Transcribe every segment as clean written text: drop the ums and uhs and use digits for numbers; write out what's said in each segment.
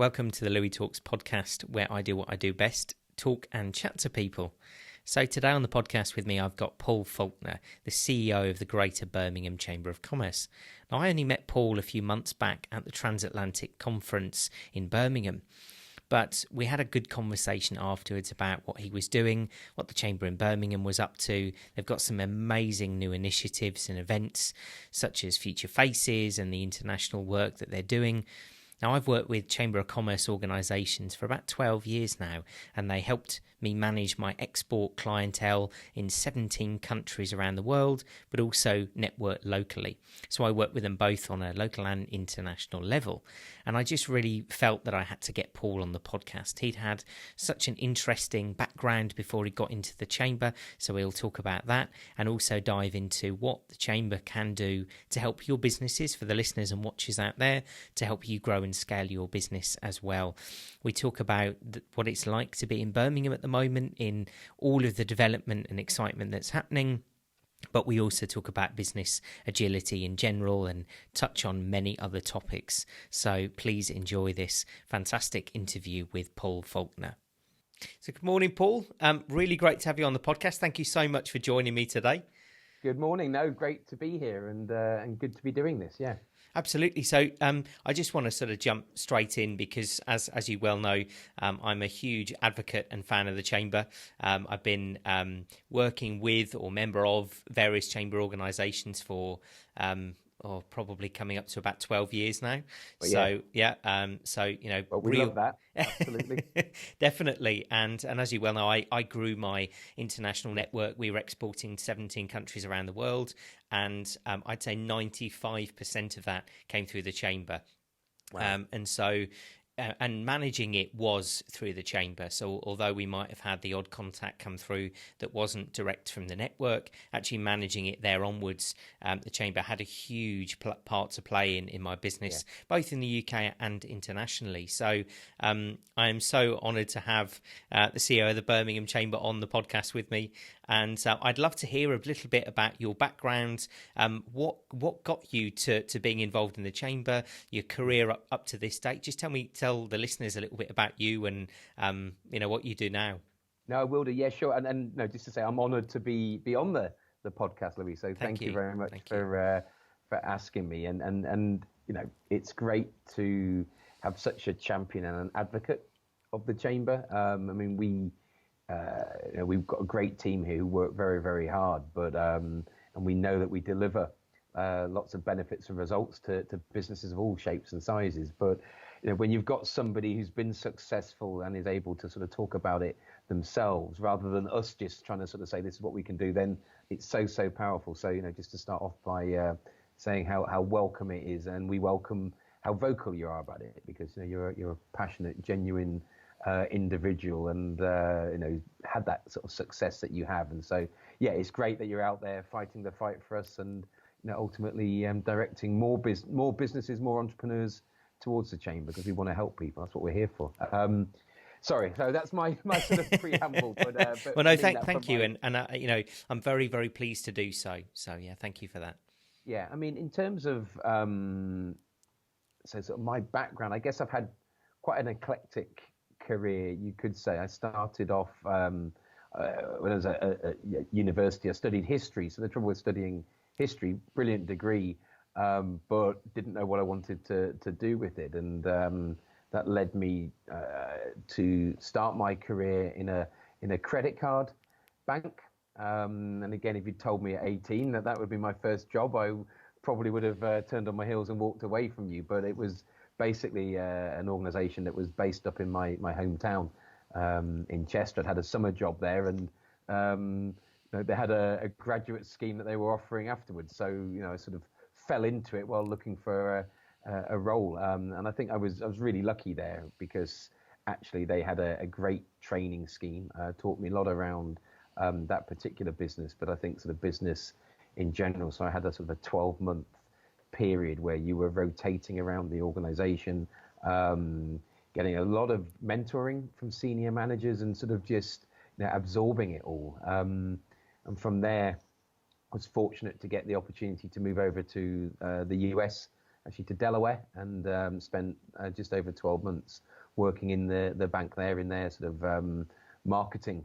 Welcome to the Louis Talks podcast, where I do what I do best, talk and chat to people. So today on the podcast with me, I've got Paul Faulkner, the CEO of the Greater Birmingham Chamber of Commerce. Now, I only met Paul a few months back at the Transatlantic conference in Birmingham, but we had a good conversation afterwards about what he was doing, what the Chamber in Birmingham was up to. They've got some amazing new initiatives and events, such as Future Faces and the international work that they're doing. Now, I've worked with Chamber of Commerce organisations for about 12 years now, and they helped me manage my export clientele in 17 countries around the world, but also network locally. So I work with them both on a local and international level. And I just really felt that I had to get Paul on the podcast. He'd had such an interesting background before he got into the Chamber, so we'll talk about that and also dive into what the Chamber can do to help your businesses, for the listeners and watchers out there, to help you grow and scale your business as well. We talk about what it's like to be in Birmingham at the moment, in all of the development and excitement that's happening. But we also talk about business agility in general and touch on many other topics. So please enjoy this fantastic interview with Paul Faulkner. So good morning, Paul. Really great to have you on the podcast. Thank you so much for joining me today. Good morning. No, great to be here and good to be doing this. Yeah. Absolutely. So I just want to sort of jump straight in because, as you well know, I'm a huge advocate and fan of the Chamber. I've been working with or member of various Chamber organisations for probably coming up to about 12 years now. Well, so we real... love that. Absolutely. Definitely. And as you well know, I grew my international network. We were exporting 17 countries around the world. And I'd say 95% of that came through the Chamber. Wow. And managing it was through the Chamber. So although we might have had the odd contact come through that wasn't direct from the network, actually managing it there onwards, the Chamber had a huge part to play in my business, both in the UK and internationally. So I am so honoured to have the CEO of the Birmingham Chamber on the podcast with me. And I'd love to hear a little bit about your background, what got you to being involved in the Chamber, your career up to this date. Just tell the listeners a little bit about you and what you do now. No, I will do. Yeah, sure. And no, just to say, I'm honoured to be on the podcast, Louis. So thank you very much for asking me. And it's great to have such a champion and an advocate of the Chamber. We've got a great team here who work very, very hard, but and we know that we deliver lots of benefits and results to businesses of all shapes and sizes. But when you've got somebody who's been successful and is able to sort of talk about it themselves, rather than us just trying to sort of say this is what we can do, then it's so powerful. So just to start off by saying how welcome it is, and we welcome how vocal you are about it, because you're a passionate, genuine individual, and had that sort of success that you have. And so it's great that you're out there fighting the fight for us, and ultimately directing more businesses, more entrepreneurs towards the Chamber, because we want to help people. That's what we're here for. Sorry, so that's my sort of preamble. But well, no, thank you, and I'm very, very pleased to do so. So thank you for that. Yeah, I mean, in terms of sort of my background, I guess I've had quite an eclectic career, you could say. I started off when I was at university. I studied history, so the trouble with studying history, brilliant degree, but didn't know what I wanted to do with it, and that led me to start my career in a credit card bank. And again, if you'd told me at 18 that would be my first job, I probably would have turned on my heels and walked away from you. But it was basically an organisation that was based up in my hometown in Chester. I'd had a summer job there, and they had a graduate scheme that they were offering afterwards. So I sort of fell into it while looking for a role, and I think I was really lucky there, because actually they had a great training scheme, taught me a lot around that particular business, but I think sort of business in general. So I had a sort of a 12-month period where you were rotating around the organization, getting a lot of mentoring from senior managers and sort of just absorbing it all. And from there, I was fortunate to get the opportunity to move over to the US actually to Delaware and spent just over 12 months working in the bank there in their sort of marketing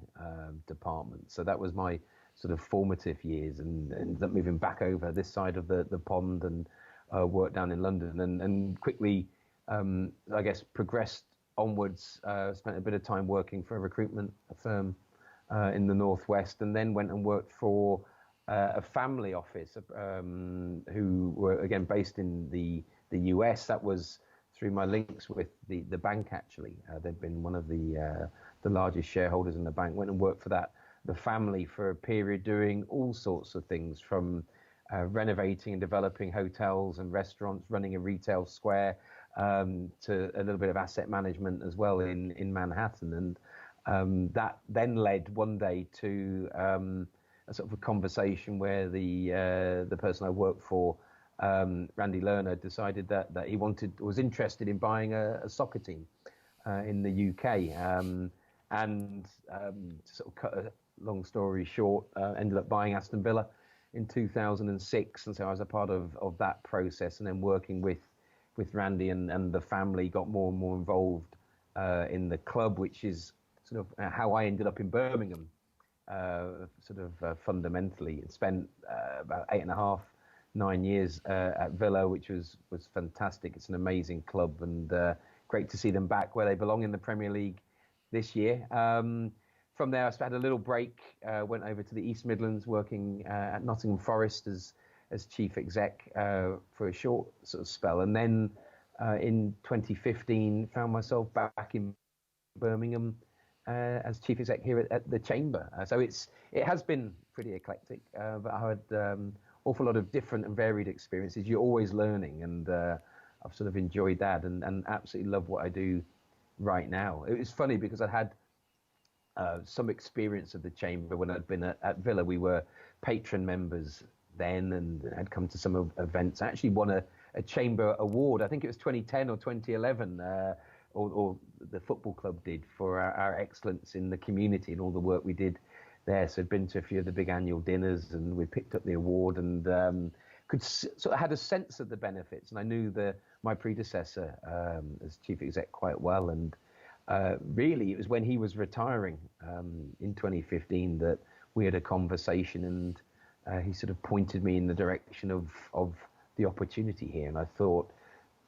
department. So that was my sort of formative years, and ended up moving back over this side of the pond and worked down in London and quickly, I guess, progressed onwards. Spent a bit of time working for a recruitment firm in the Northwest, and then went and worked for a family office who were again based in the US. That was through my links with the bank actually. They'd been one of the largest shareholders in the bank. Went and worked for the family for a period, doing all sorts of things from renovating and developing hotels and restaurants, running a retail square, to a little bit of asset management as well in Manhattan. And that then led one day to a sort of a conversation where the person I worked for, Randy Lerner, decided that he was interested in buying a soccer team in the UK. And to sort of cut a long story short, ended up buying Aston Villa in 2006. And so I was a part of that process, and then working with Randy and the family, got more and more involved in the club, which is sort of how I ended up in Birmingham, fundamentally. And spent about 8.5, 9 years at Villa, which was fantastic. It's an amazing club, and great to see them back where they belong in the Premier League this year. From there, I had a little break, went over to the East Midlands, working at Nottingham Forest as chief exec for a short sort of spell. And then in 2015, found myself back in Birmingham as chief exec here at the Chamber. So it has been pretty eclectic, but I had awful lot of different and varied experiences. You're always learning, and I've sort of enjoyed that and absolutely love what I do right now. It was funny because I had some experience of the Chamber when I'd been at Villa. We were patron members then and had come to some events. I actually won a Chamber award. I think it was 2010 or 2011, or the football club did, for our excellence in the community and all the work we did there. So I'd been to a few of the big annual dinners, and we picked up the award, and sort of had a sense of the benefits. And I knew my predecessor as chief exec quite well, and really it was when he was retiring in 2015 that we had a conversation, and he sort of pointed me in the direction of the opportunity here. And I thought,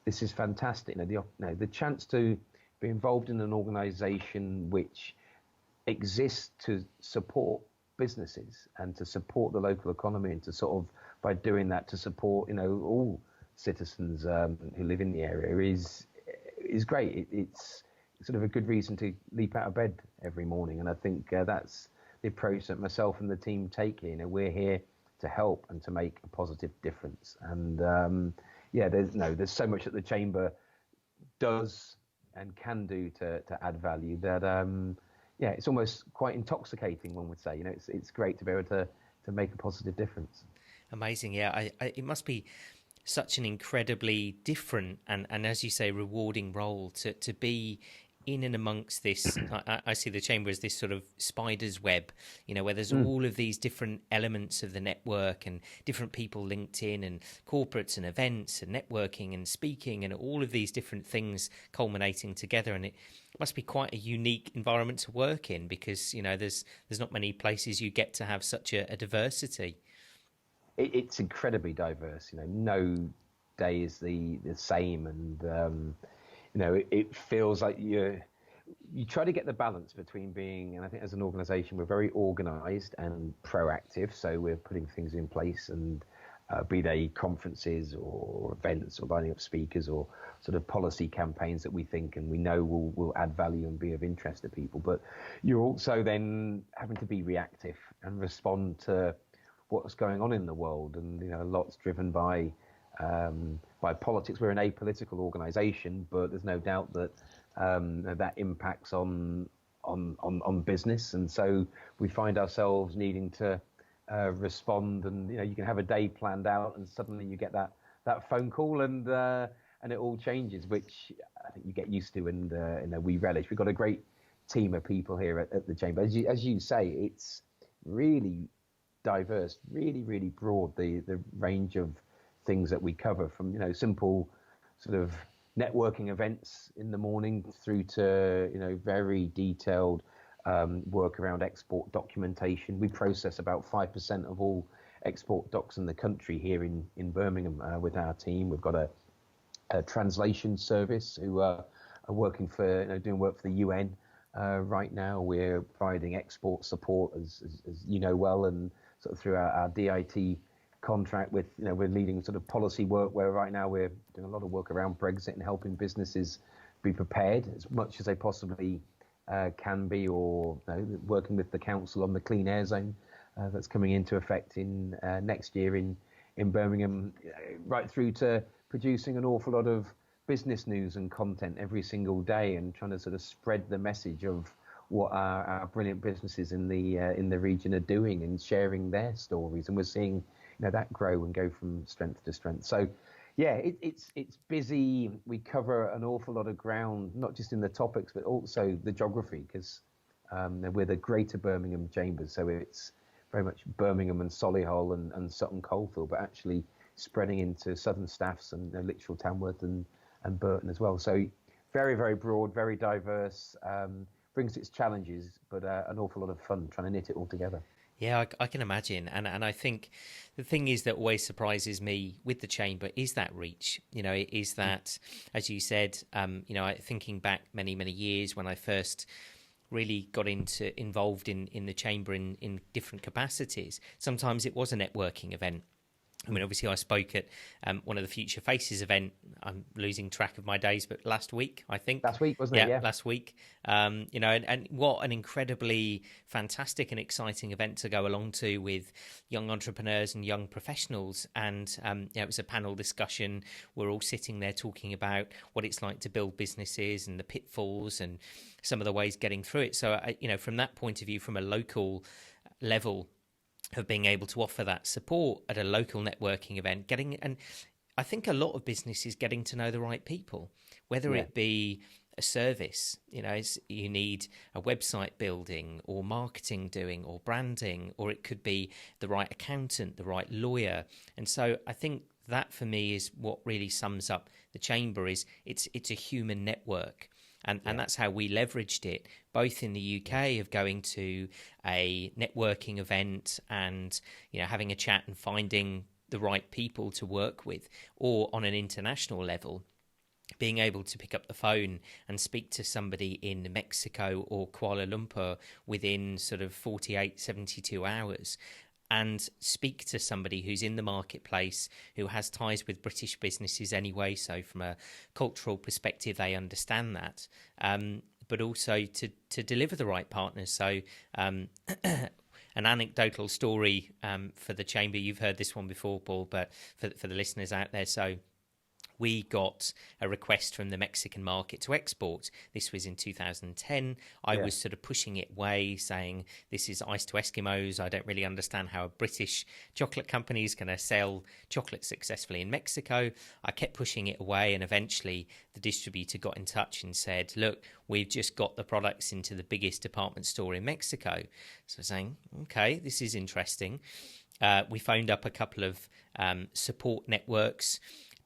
this is fantastic. The chance to be involved in an organization which exists to support businesses and to support the local economy, and to sort of, by doing that, to support all citizens who live in the area is great. It's sort of a good reason to leap out of bed every morning. And I think that's the approach that myself and the team take here. We're here to help and to make a positive difference. And there's so much that the Chamber does and can do to add value that it's almost quite intoxicating, one would say. It's great to be able to make a positive difference. Amazing. Yeah, it must be such an incredibly different and as you say, rewarding role to be in and amongst this. I see the Chamber as this sort of spider's web, where there's all of these different elements of the network and different people linked in, and corporates and events and networking and speaking, and all of these different things culminating together. And it must be quite a unique environment to work in, because there's not many places you get to have such a diversity. It's incredibly diverse. No day is the same, and it feels like you try to get the balance between being, and I think as an organization we're very organized and proactive, so we're putting things in place, and be they conferences or events or lining up speakers or sort of policy campaigns that we think and we know will add value and be of interest to people. But you're also then having to be reactive and respond to what's going on in the world, and a lot's driven by politics. We're an apolitical organisation, but there's no doubt that that impacts on business, and so we find ourselves needing to respond. And you can have a day planned out, and suddenly you get that phone call, and it all changes, which I think you get used to, and we relish. We've got a great team of people here at the Chamber. As you say, it's really diverse, really, really broad, the range of things that we cover, from simple sort of networking events in the morning through to very detailed work around export documentation. We process about 5% of all export docs in the country here in Birmingham with our team. We've got a translation service who are working for doing work for the UN. Right now, we're providing export support, as you know well, and sort of through our DIT contract with, we're leading sort of policy work where right now we're doing a lot of work around Brexit and helping businesses be prepared as much as they possibly can be, or working with the council on the clean air zone that's coming into effect in next year in Birmingham, right through to producing an awful lot of business news and content every single day, and trying to sort of spread the message of what our brilliant businesses in the region are doing and sharing their stories. And we're seeing that grow and go from strength to strength. So yeah, it's busy. We cover an awful lot of ground, not just in the topics, but also the geography, because we're the Greater Birmingham Chambers, so it's very much Birmingham and Solihull and Sutton Coldfield, but actually spreading into Southern Staffs and Lichfield, Tamworth and Burton as well. So very, very broad, very diverse, brings its challenges, but an awful lot of fun trying to knit it all together. Yeah, I can imagine. And I think the thing is that always surprises me with the Chamber is that reach. It is that, as you said, thinking back many, many years when I first really got involved in the Chamber in different capacities, sometimes it was a networking event. I mean, obviously, I spoke at one of the Future Faces event. I'm losing track of my days, but last week, I think. Last week, wasn't it? Yeah, last week. And what an incredibly fantastic and exciting event to go along to with young entrepreneurs and young professionals. And it was a panel discussion. We're all sitting there talking about what it's like to build businesses and the pitfalls and some of the ways getting through it. So, from that point of view, from a local level, of being able to offer that support at a local networking event, and I think a lot of businesses getting to know the right people, whether it be a service, you need a website building or marketing doing or branding, or it could be the right accountant, the right lawyer. And so I think that for me is what really sums up the Chamber. Is it's a human network. And that's how we leveraged it, both in the UK of going to a networking event and, having a chat and finding the right people to work with, or on an international level, being able to pick up the phone and speak to somebody in Mexico or Kuala Lumpur within sort of 48, 72 hours. And speak to somebody who's in the marketplace, who has ties with British businesses anyway. So from a cultural perspective, they understand that. But also to deliver the right partners. So an anecdotal story for the Chamber. You've heard this one before, Paul, but for the listeners out there. So we got a request from the Mexican market to export. This was in 2010. I was sort of pushing it away, saying, this is ice to Eskimos. I don't really understand how a British chocolate company is going to sell chocolate successfully in Mexico. I kept pushing it away, and eventually the distributor got in touch and said, look, we've just got the products into the biggest department store in Mexico. So saying, okay, this is interesting. We phoned up a couple of support networks.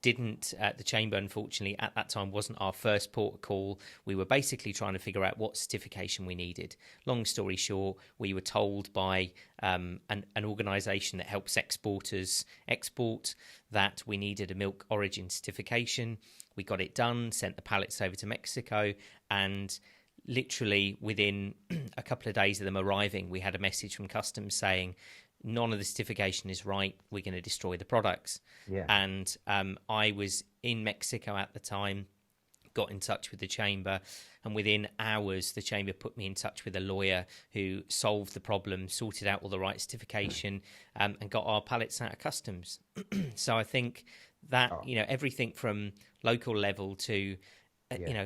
The Chamber, unfortunately, at that time wasn't our first port of call. We were basically trying to figure out what certification we needed. Long story short, we were told by an organisation that helps exporters export that we needed a milk origin certification. We got it done, sent the pallets over to Mexico, and literally within a couple of days of them arriving, we had a message from customs saying, none of the certification is right, we're going to destroy the products. And I was in Mexico at the time, got in touch with the Chamber, and within hours the Chamber put me in touch with a lawyer who solved the problem, sorted out all the right certification, and got our pallets out of customs. So I think that everything from local level to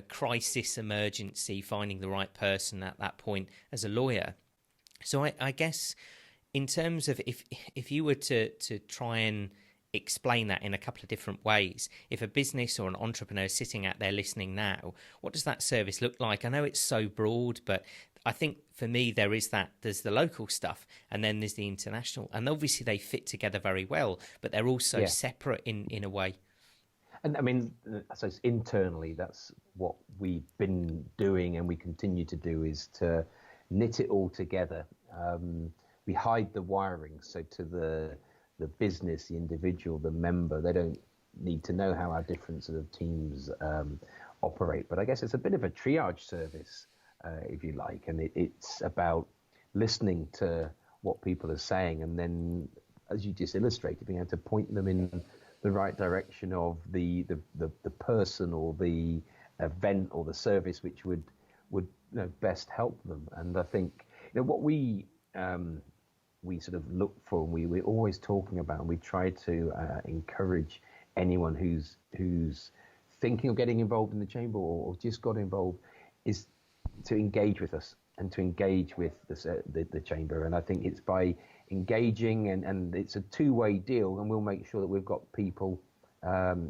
crisis, emergency, finding the right person at that point as a lawyer. So I guess in terms of if you were to try and explain that in a couple of different ways. If a business or an entrepreneur is sitting out there listening now, what does that service look like? I know it's so broad, but I think for me there's the local stuff and then there's the international, and obviously they fit together very well, but they're also separate in a way. And I mean, so internally, that's what we've been doing and we continue to do, is to knit it all together. We hide the wiring, so to the business, the individual, the member, they don't need to know how our different sort of teams operate. But I guess it's a bit of a triage service, if you like, and it's about listening to what people are saying, and then, as you just illustrated, being able to point them in the right direction of the person or the event or the service which would best help them. And I think what we sort of look for, and we're always talking about, and we try to encourage anyone who's thinking of getting involved in the chamber or just got involved, is to engage with us and to engage with the chamber. And I think it's by engaging, and it's a two-way deal, and we'll make sure that we've got people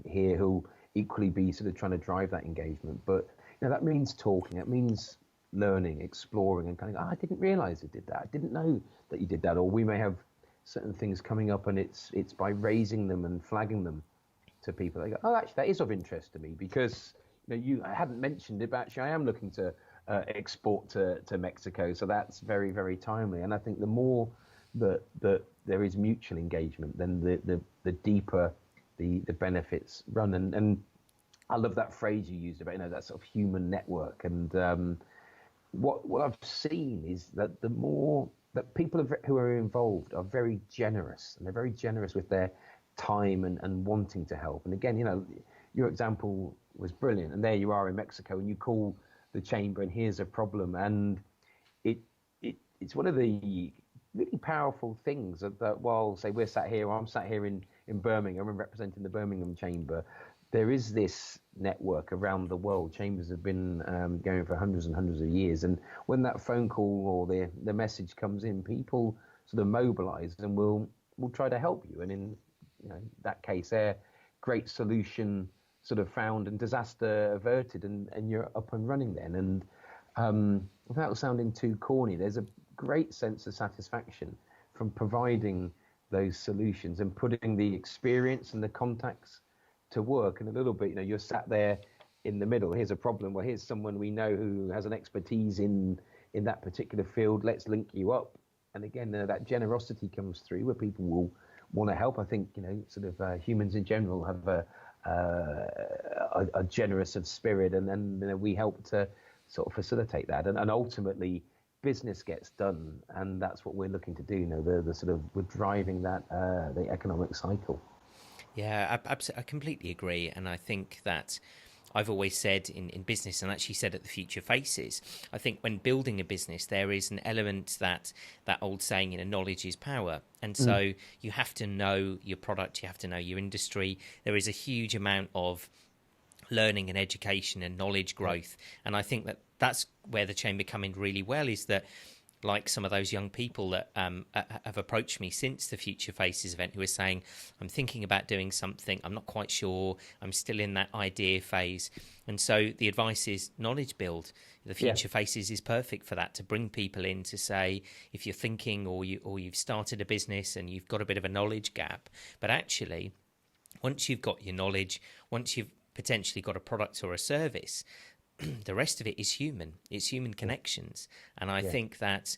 here who'll equally be sort of trying to drive that engagement. But that means talking, it means learning, exploring, and kind of, I didn't realize it did that, I didn't know that you did that. Or we may have certain things coming up, and it's by raising them and flagging them to people. They go, oh, actually that is of interest to me, because I hadn't mentioned it, but actually I am looking to export to Mexico, so that's very, very timely. And I think the more that there is mutual engagement, then the deeper the benefits run. And I love that phrase you used about that sort of human network. And what I've seen is that the more that people who are involved are very generous, and they're very generous with their time and wanting to help. And again, your example was brilliant. And there you are in Mexico, and you call the chamber, and here's a problem. And it's one of the really powerful things that while, say, we're sat here, or I'm sat here in Birmingham, I'm representing the Birmingham Chamber, there is this network around the world. Chambers have been going for hundreds and hundreds of years. And when that phone call or the message comes in, people sort of mobilize and will try to help you. And in that case there, great solution sort of found and disaster averted, and you're up and running then. And without sounding too corny, there's a great sense of satisfaction from providing those solutions and putting the experience and the contacts to work. And a little bit, you're sat there in the middle. Here's a problem. Well, here's someone we know who has an expertise in that particular field. Let's link you up. And again, that generosity comes through where people will want to help. I think humans in general have a generous of spirit, and then we help to sort of facilitate that. And ultimately, business gets done, and that's what we're looking to do. We're driving that the economic cycle. Yeah, I completely agree. And I think that I've always said in business, and actually said at the Future Faces, I think when building a business, there is an element that old saying, knowledge is power. And so you have to know your product, you have to know your industry. There is a huge amount of learning and education and knowledge growth. And I think that's where the chamber come in really well, is that, like some of those young people that have approached me since the Future Faces event, who are saying, I'm thinking about doing something, I'm not quite sure, I'm still in that idea phase. And so the advice is knowledge build. The Future Faces is perfect for that, to bring people in to say, if you're thinking or you've started a business and you've got a bit of a knowledge gap, but actually, once you've got your knowledge, once you've potentially got a product or a service, the rest of it is human. It's human connections. And I think that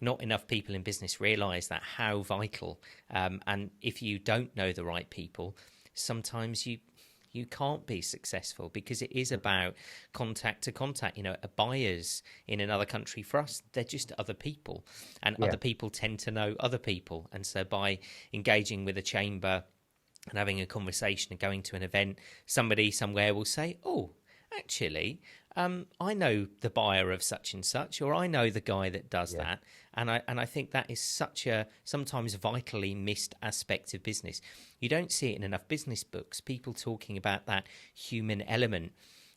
not enough people in business realise that, how vital. And if you don't know the right people, sometimes you can't be successful, because it is about contact to contact. Buyers in another country, for us, they're just other people. And other people tend to know other people. And so by engaging with a chamber and having a conversation and going to an event, somebody somewhere will say, oh, actually, I know the buyer of such and such, or I know the guy that does that. And I think that is such a sometimes vitally missed aspect of business. You don't see it in enough business books, people talking about that human element.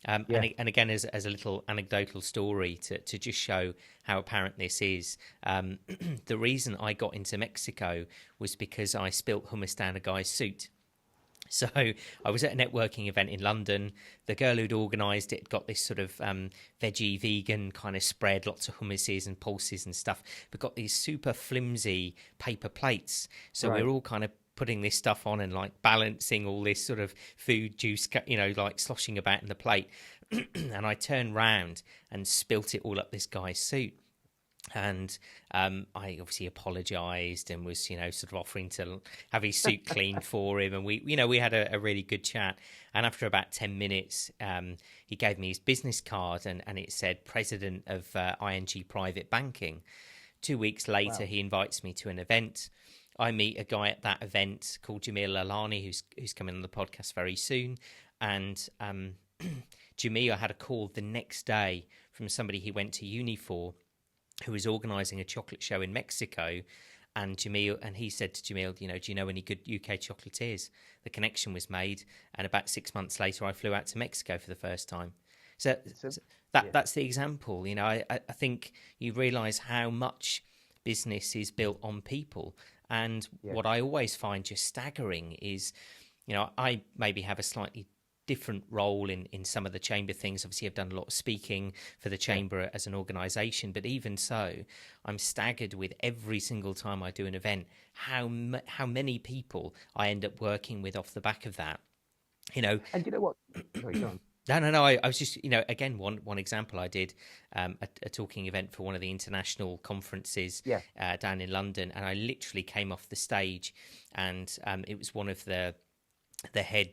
Yeah. And again, as a little anecdotal story to just show how apparent this is, the reason I got into Mexico was because I spilt hummus down a guy's suit. So I was at a networking event in London. The girl who'd organised it got this sort of veggie, vegan kind of spread, lots of hummuses and pulses and stuff, but got these super flimsy paper plates. So Right. we're all kind of putting this stuff on and like balancing all this sort of food juice, like sloshing about in the plate. And I turned round and spilt it all up this guy's suit. And I obviously apologised and was, sort of offering to have his suit cleaned for him. And we had a really good chat. And after about 10 minutes, he gave me his business card and it said President of ING Private Banking. 2 weeks later, Wow. he invites me to an event. I meet a guy at that event called Jamil Alani, who's coming on the podcast very soon. And Jamil had a call the next day from somebody he went to uni for, who was organising a chocolate show in Mexico, and he said to Jamil, do you know any good UK chocolatiers? The connection was made, and about 6 months later, I flew out to Mexico for the first time. So that's the example. I think you realise how much business is built on people, and what I always find just staggering is, I maybe have a slightly different role in some of the chamber things. Obviously, I've done a lot of speaking for the chamber as an organisation, but even so, I'm staggered with every single time I do an event how many people I end up working with off the back of that. And you know what? Sorry, go on. No. I was just, again, one example. I did a talking event for one of the international conferences down in London, and I literally came off the stage, and it was one of the head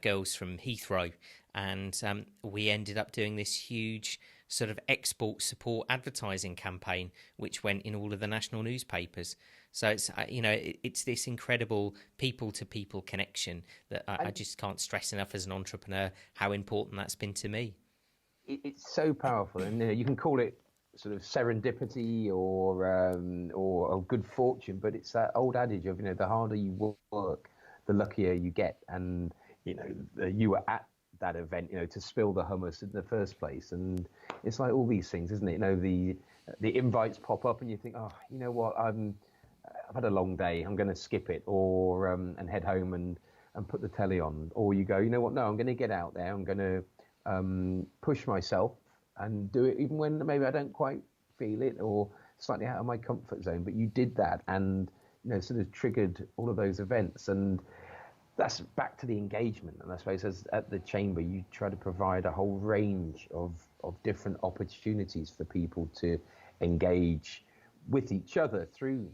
girls from Heathrow, and we ended up doing this huge sort of export support advertising campaign, which went in all of the national newspapers. So it's it's this incredible people to people connection that I just can't stress enough as an entrepreneur how important that's been to me. It's so powerful, and you can call it sort of serendipity or good fortune, but it's that old adage of the harder you work, the luckier you get. And you were at that event, to spill the hummus in the first place. And it's like all these things, isn't it? The invites pop up and you think, oh, you know what, I've had a long day, I'm going to skip it, or and head home and put the telly on. Or you go, you know what, no, I'm going to get out there, I'm going to push myself and do it even when maybe I don't quite feel it or slightly out of my comfort zone. But you did that, and sort of triggered all of those events. And that's back to the engagement. And I suppose as at the chamber, you try to provide a whole range of different opportunities for people to engage with each other through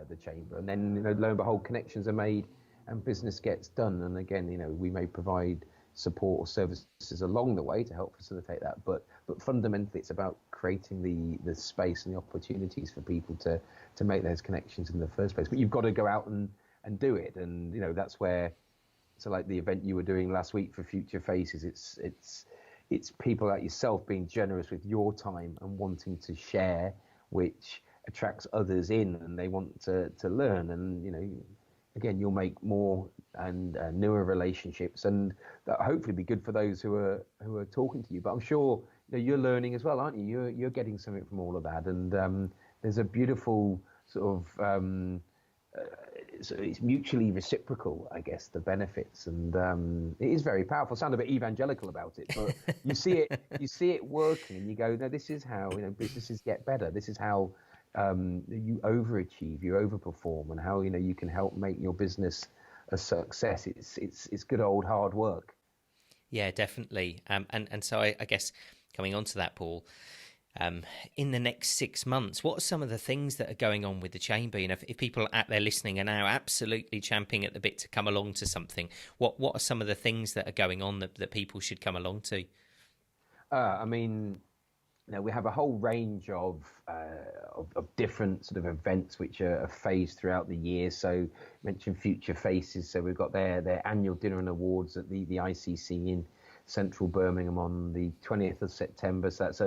the chamber. And then, lo and behold, connections are made and business gets done. And again, we may provide support or services along the way to help facilitate that. But fundamentally, it's about creating the space and the opportunities for people to make those connections in the first place. But you've got to go out and do it. And, that's where, so like the event you were doing last week for Future Faces, it's people like yourself being generous with your time and wanting to share, which attracts others in, and they want to learn. And, again, you'll make more and newer relationships, and that hopefully be good for those who are talking to you. But I'm sure you're learning as well, aren't you? You're getting something from all of that. And there's a beautiful sort of so it's mutually reciprocal, I guess, the benefits, and it is very powerful. Sound a bit evangelical about it, but you see it working, and you go, no, this is how businesses get better. This is how you overachieve, you overperform, and how you can help make your business a success. It's good old hard work. Yeah, definitely. And so I guess coming on to that, Paul. In the next 6 months, what are some of the things that are going on with the chamber? If people out there listening are now absolutely champing at the bit to come along to something, what are some of the things that are going on that people should come along to? I mean, we have a whole range of different sort of events which are phased throughout the year. So you mentioned Future Faces. So we've got their annual dinner and awards at the ICC in central Birmingham on the 20th of September. So that's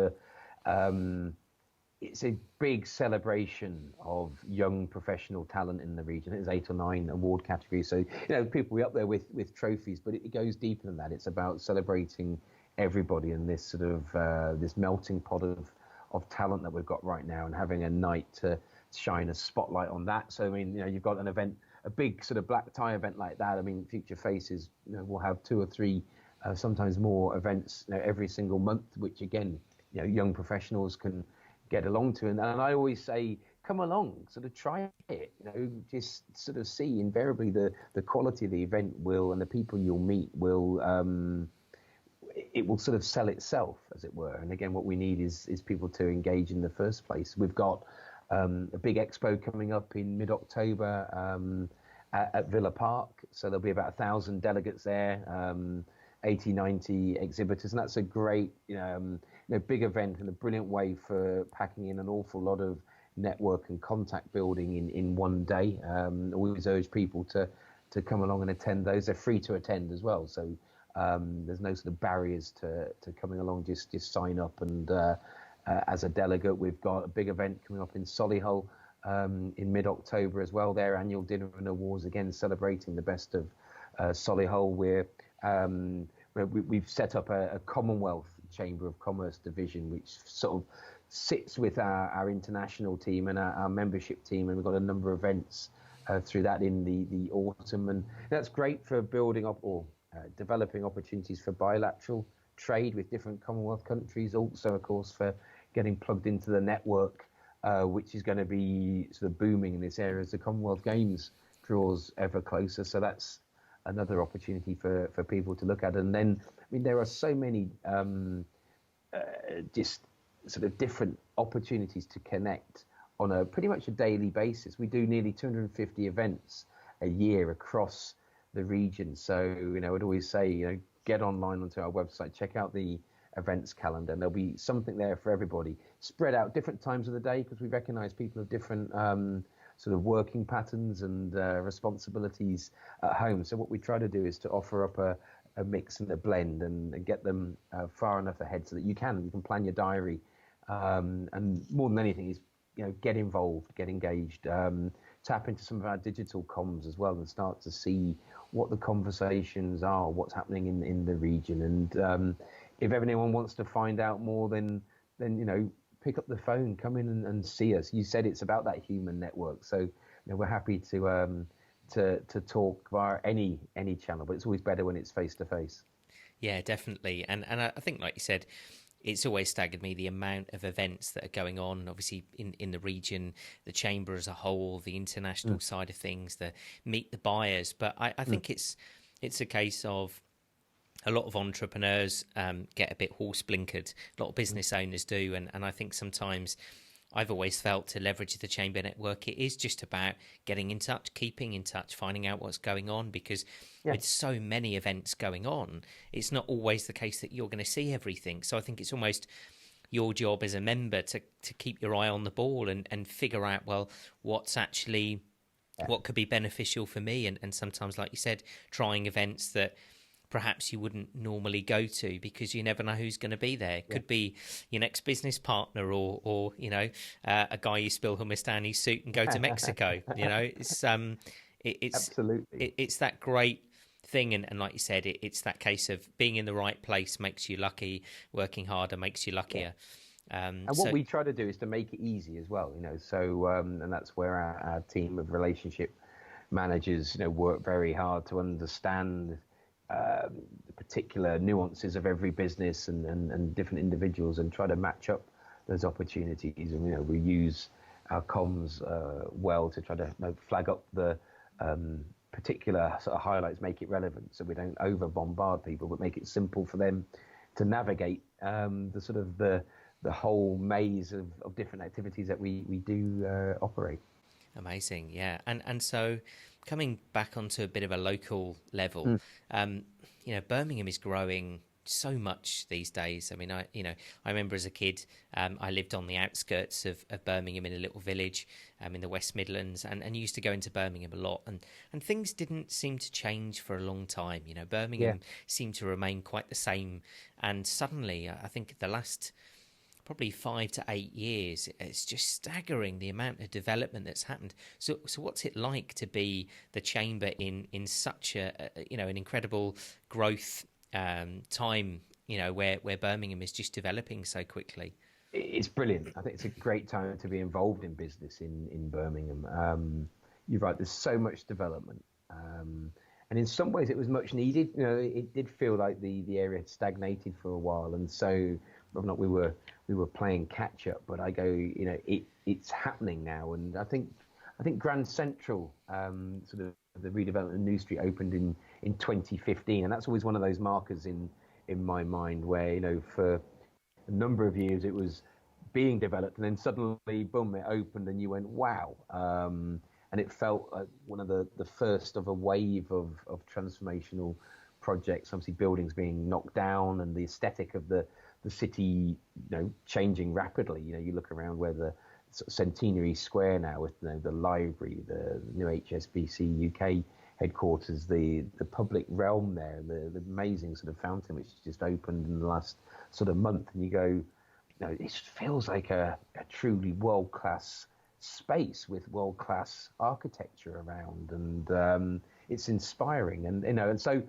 it's a big celebration of young professional talent in the region. There's 8 or 9 award categories. So, people will be up there with trophies, but it goes deeper than that. It's about celebrating everybody in this sort of this melting pot of talent that we've got right now, and having a night to shine a spotlight on that. So I mean, you've got an event, a big sort of black tie event like that. I mean, Future Faces, will have 2 or 3, sometimes more events, every single month, which again, young professionals can get along to. And I always say, come along, sort of try it, just sort of see. Invariably, the quality of the event will, and the people you'll meet will, it will sort of sell itself, as it were. And again, what we need is people to engage in the first place. We've got a big expo coming up in mid-October at Villa Park. So there'll be about 1,000 delegates there, 80, 90 exhibitors. And that's a great, big event, and a brilliant way for packing in an awful lot of network and contact building in one day. Always urge people to come along and attend those. They're free to attend as well. So there's no sort of barriers to coming along. Just sign up, and as a delegate, we've got a big event coming up in Solihull in mid-October as well. Their annual dinner and awards, again celebrating the best of Solihull. We've set up a Commonwealth Chamber of Commerce division, which sort of sits with our international team and our membership team, and we've got a number of events through that in the autumn, and that's great for building up or developing opportunities for bilateral trade with different Commonwealth countries. Also, of course, for getting plugged into the network, which is going to be sort of booming in this area as the Commonwealth Games draws ever closer. So that's another opportunity for people to look at. And then, I mean, there are so many just sort of different opportunities to connect on a pretty much a daily basis. We do nearly 250 events a year across the region. So, I'd always say, get online onto our website, check out the events calendar, and there'll be something there for everybody, spread out different times of the day, because we recognize people have different sort of working patterns and responsibilities at home. So what we try to do is to offer up a mix and a blend, and get them far enough ahead so that you can plan your diary, and more than anything is get involved, get engaged, tap into some of our digital comms as well, and start to see what the conversations are, what's happening in the region. And if anyone wants to find out more, then pick up the phone, come in and see us. You said it's about that human network, so we're happy to talk via any channel, but it's always better when it's face to face. Yeah, definitely. And I think, like you said, it's always staggered me the amount of events that are going on, obviously in the region, the chamber as a whole, the international side of things, the meet the buyers. But I think it's a case of a lot of entrepreneurs get a bit horse blinkered. A lot of business owners do. And I think sometimes I've always felt to leverage the chamber network, it is just about getting in touch, keeping in touch, finding out what's going on, because with so many events going on, it's not always the case that you're going to see everything. So I think it's almost your job as a member to keep your eye on the ball and figure out, well, what's actually, what could be beneficial for me. And sometimes, like you said, trying events that perhaps you wouldn't normally go to, because you never know who's going to be there. It could be your next business partner, or a guy you spill hummus down his suit and go to Mexico. It's Absolutely. It's that great thing, and like you said, it's that case of being in the right place makes you lucky, working harder makes you luckier. And what we try to do is to make it easy as well, so and that's where our team of relationship managers work very hard to understand the particular nuances of every business and different individuals, and try to match up those opportunities. And we use our comms well to try to flag up the particular sort of highlights, make it relevant, so we don't over bombard people, but make it simple for them to navigate the sort of the whole maze of different activities that we do operate. Amazing, yeah. And so coming back onto a bit of a local level, Birmingham is growing so much these days. I mean, I remember as a kid, I lived on the outskirts of Birmingham in a little village in the West Midlands, and used to go into Birmingham a lot, and things didn't seem to change for a long time. Birmingham seemed to remain quite the same, and suddenly, I think the last probably 5 to 8 years, it's just staggering the amount of development that's happened. So what's it like to be the chamber in such an incredible growth time where Birmingham is just developing so quickly. It's brilliant. I think it's a great time to be involved in business in Birmingham. You're right. There's so much development, and in some ways it was much needed. It did feel like the area had stagnated for a while, and so whether or not we were playing catch up. But I go, it's happening now, and I think Grand Central, sort of the redevelopment of New Street, opened in 2015, and that's always one of those markers in my mind where for a number of years it was being developed, and then suddenly, boom, it opened, and you went, wow. And it felt like one of the first of a wave of transformational projects, obviously buildings being knocked down and the aesthetic of the city, changing rapidly. You look around where the sort of Centenary Square now with the library, the new HSBC UK headquarters, the public realm there, the amazing sort of fountain which just opened in the last sort of month, and you go, it feels like a truly world-class space with world-class architecture around, and it's inspiring, and so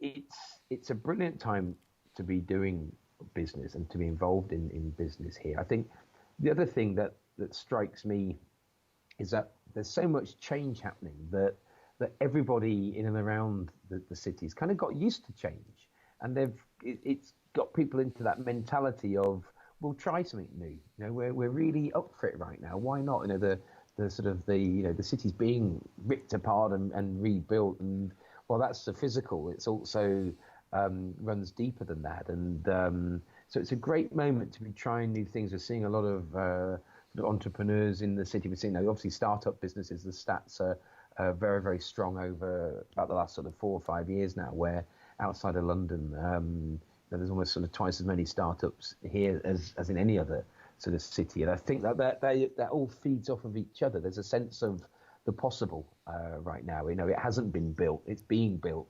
it's a brilliant time to be doing business and to be involved in business here. I think the other thing that strikes me is that there's so much change happening that everybody in and around the cities kind of got used to change, and it's got people into that mentality of, we'll try something new. We're really up for it right now. Why not? The sort of the city's being ripped apart and rebuilt, and well, that's the physical. It's also runs deeper than that, and so it's a great moment to be trying new things. We're seeing a lot of sort of entrepreneurs in the city. We're seeing obviously startup businesses. The stats are very, very strong over about the last sort of 4 or 5 years now, where outside of London, there's almost sort of twice as many startups here as in any other sort of city. And I think that all feeds off of each other. There's a sense of the possible right now. It hasn't been built, it's being built,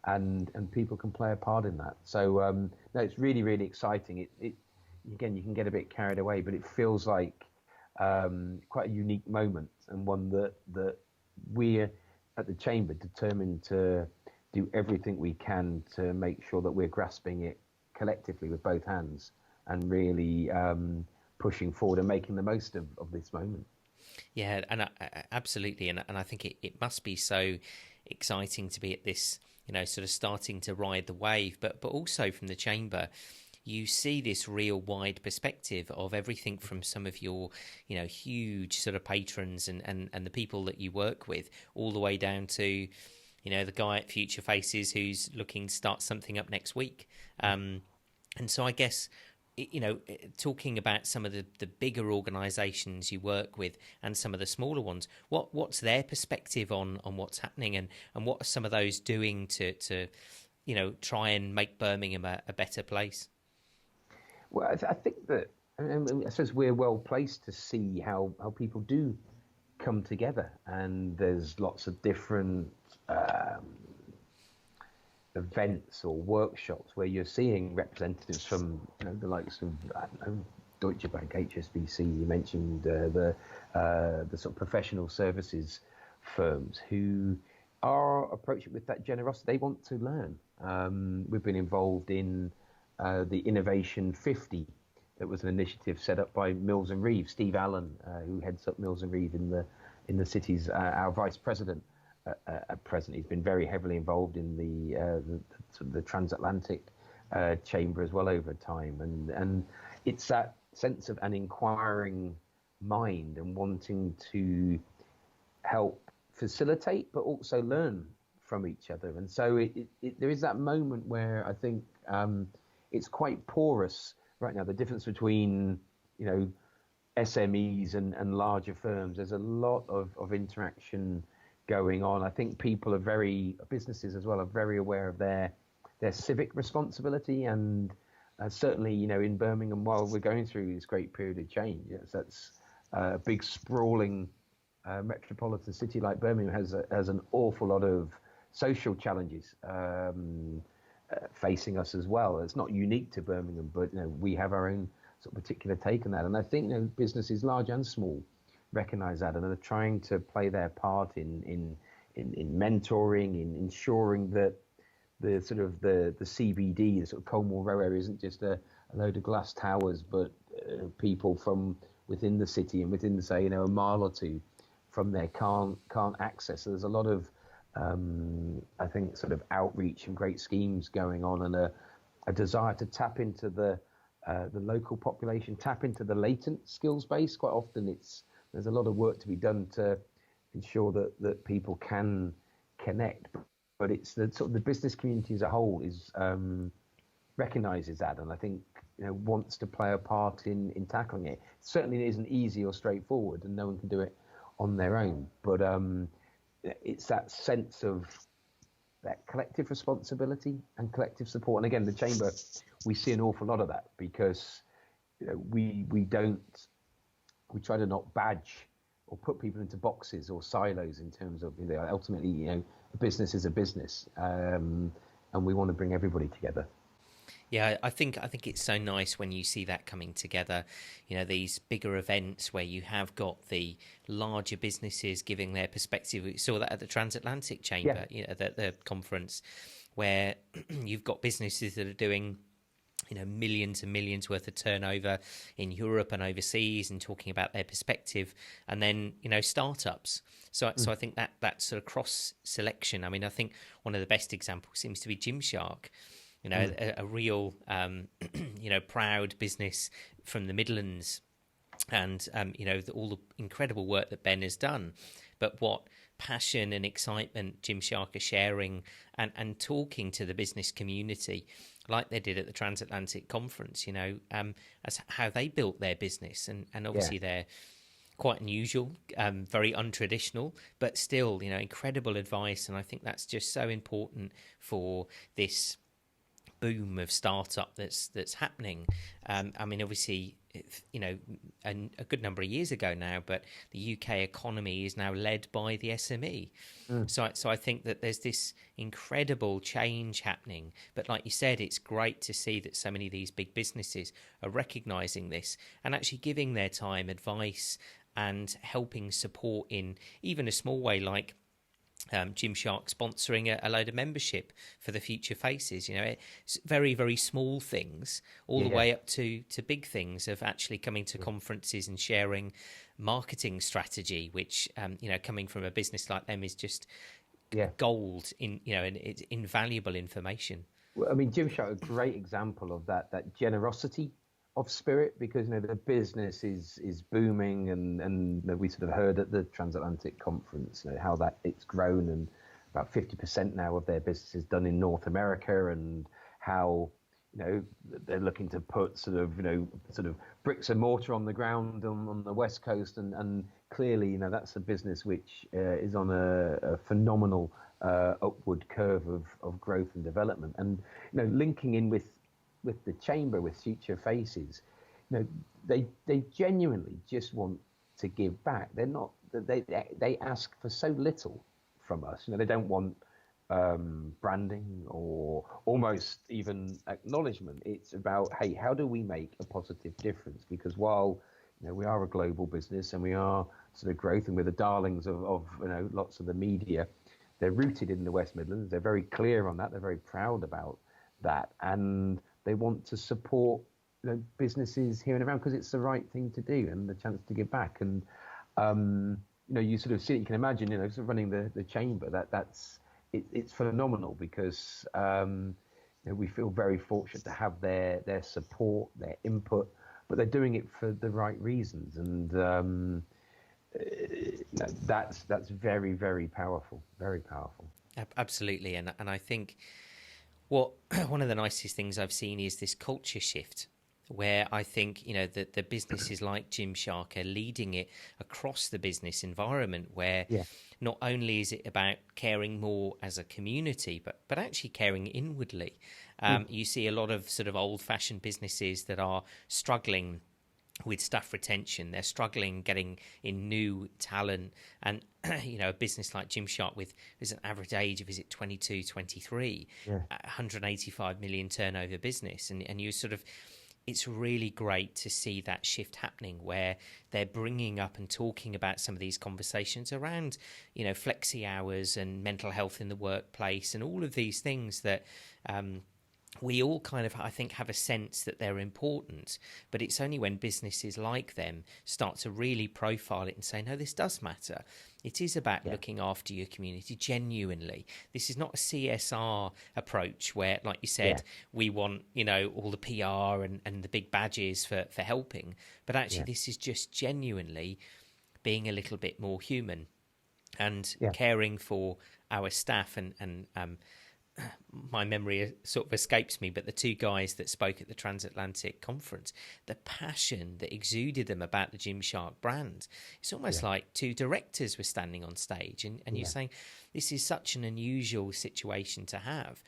and people can play a part in that. So no, it's really, really exciting. It again, you can get a bit carried away, but it feels like quite a unique moment, and one that we're at the Chamber determined to do everything we can to make sure that we're grasping it collectively with both hands and really pushing forward and making the most of this moment. Yeah, and absolutely, and I think it must be so exciting to be at this, sort of starting to ride the wave, but also from the Chamber, you see this real wide perspective of everything from some of your, huge sort of patrons and the people that you work with, all the way down to, the guy at Future Faces who's looking to start something up next week. And so I guess, talking about some of the bigger organisations you work with and some of the smaller ones, what's their perspective on what's happening, and what are some of those doing to try and make Birmingham a better place? Well, I think that, I suppose we're well placed to see how people do come together, and there's lots of different events or workshops where you're seeing representatives from the likes of Deutsche Bank, HSBC. You mentioned the sort of professional services firms who are approaching with that generosity. They want to learn. We've been involved in the Innovation 50. That was an initiative set up by Mills and Reeve. Steve Allen, who heads up Mills and Reeve in the city's our vice president. At present, he's been very heavily involved in the transatlantic chamber as well over time, and it's that sense of an inquiring mind and wanting to help facilitate, but also learn from each other. And so there is that moment where I think it's quite porous right now. The difference between SMEs and larger firms. There's a lot of interaction going on. I think businesses as well, are very aware of their civic responsibility, and certainly, in Birmingham, while we're going through this great period of change, that's a big sprawling metropolitan city like Birmingham has an awful lot of social challenges facing us as well. It's not unique to Birmingham, but we have our own sort of particular take on that, and I think businesses large and small recognize that, and are trying to play their part in mentoring, in ensuring that the sort of the CBD, the sort of Colmore Row area, isn't just a load of glass towers, but people from within the city and within, say, a mile or two from there can't access. So there's a lot of I think sort of outreach and great schemes going on, and a desire to tap into the local population, tap into the latent skills base. Quite often there's a lot of work to be done to ensure that people can connect, but it's the sort of the business community as a whole is recognizes that, and I think wants to play a part in tackling it. Certainly it isn't easy or straightforward, and no one can do it on their own, but it's that sense of that collective responsibility and collective support. And again, the Chamber, we see an awful lot of that, because we try to not badge or put people into boxes or silos in terms of ultimately a business is a business, and we want to bring everybody together. Yeah, I think it's so nice when you see that coming together, these bigger events where you have got the larger businesses giving their perspective. We saw that at the Transatlantic Chamber, the conference, where you've got businesses that are doing millions and millions worth of turnover in Europe and overseas, and talking about their perspective, and then startups. So I think that sort of cross selection. I mean, I think one of the best examples seems to be Gymshark. A real proud business from the Midlands, and all the incredible work that Ben has done, but what passion and excitement Gymshark are sharing and talking to the business community, like they did at the Transatlantic Conference, as how they built their business, and obviously they're quite unusual, very untraditional, but still, incredible advice. And I think that's just so important for this boom of startup that's happening. I mean, obviously, a good number of years ago now, but the UK economy is now led by the SME. So I think that there's this incredible change happening. But like you said, it's great to see that so many of these big businesses are recognising this and actually giving their time, advice, and helping support in even a small way, like Gymshark sponsoring a load of membership for the Future Faces. It's very, very small things, all the way up to big things of actually coming to conferences and sharing marketing strategy, which coming from a business like them is just gold and it's invaluable information. Well, I mean, Gymshark, a great example of that generosity of spirit, because the business is booming, and we sort of heard at the Transatlantic Conference how that it's grown, and about 50% now of their business is done in North America, and how they're looking to put sort of bricks and mortar on the ground on the West Coast, and clearly that's a business which is on a phenomenal upward curve of growth and development, and linking in with the Chamber, with Future Faces, they genuinely just want to give back. They're not, they ask for so little from us. They don't want branding or almost even acknowledgement. It's about, hey, how do we make a positive difference? Because while we are a global business and we are sort of growth, and we're the darlings of lots of the media, they're rooted in the West Midlands. They're very clear on that. They're very proud about that, and they want to support businesses here and around, because it's the right thing to do and the chance to give back. And you sort of see it. You can imagine, sort of running the Chamber. It's phenomenal, because we feel very fortunate to have their support, their input, but they're doing it for the right reasons, and that's very, very powerful, very powerful. Absolutely, and I think one of the nicest things I've seen is this culture shift, where I think that the businesses like Gymshark are leading it across the business environment, where not only is it about caring more as a community, but actually caring inwardly. You see a lot of sort of old-fashioned businesses that are struggling with staff retention. They're struggling getting in new talent, and a business like Gymshark with an average age of 22, 23, 185 million turnover business, and you sort of it's really great to see that shift happening where they're bringing up and talking about some of these conversations around, flexi hours and mental health in the workplace and all of these things that we all kind of, I think, have a sense that they're important, but it's only when businesses like them start to really profile it and say, no, this does matter. It is about looking after your community genuinely. This is not a CSR approach where, like you said, we want, all the PR and the big badges for helping, but actually this is just genuinely being a little bit more human and caring for our staff and my memory sort of escapes me, but the two guys that spoke at the transatlantic conference, the passion that exuded them about the Gymshark brand, it's almost like two directors were standing on stage and you're saying this is such an unusual situation to have,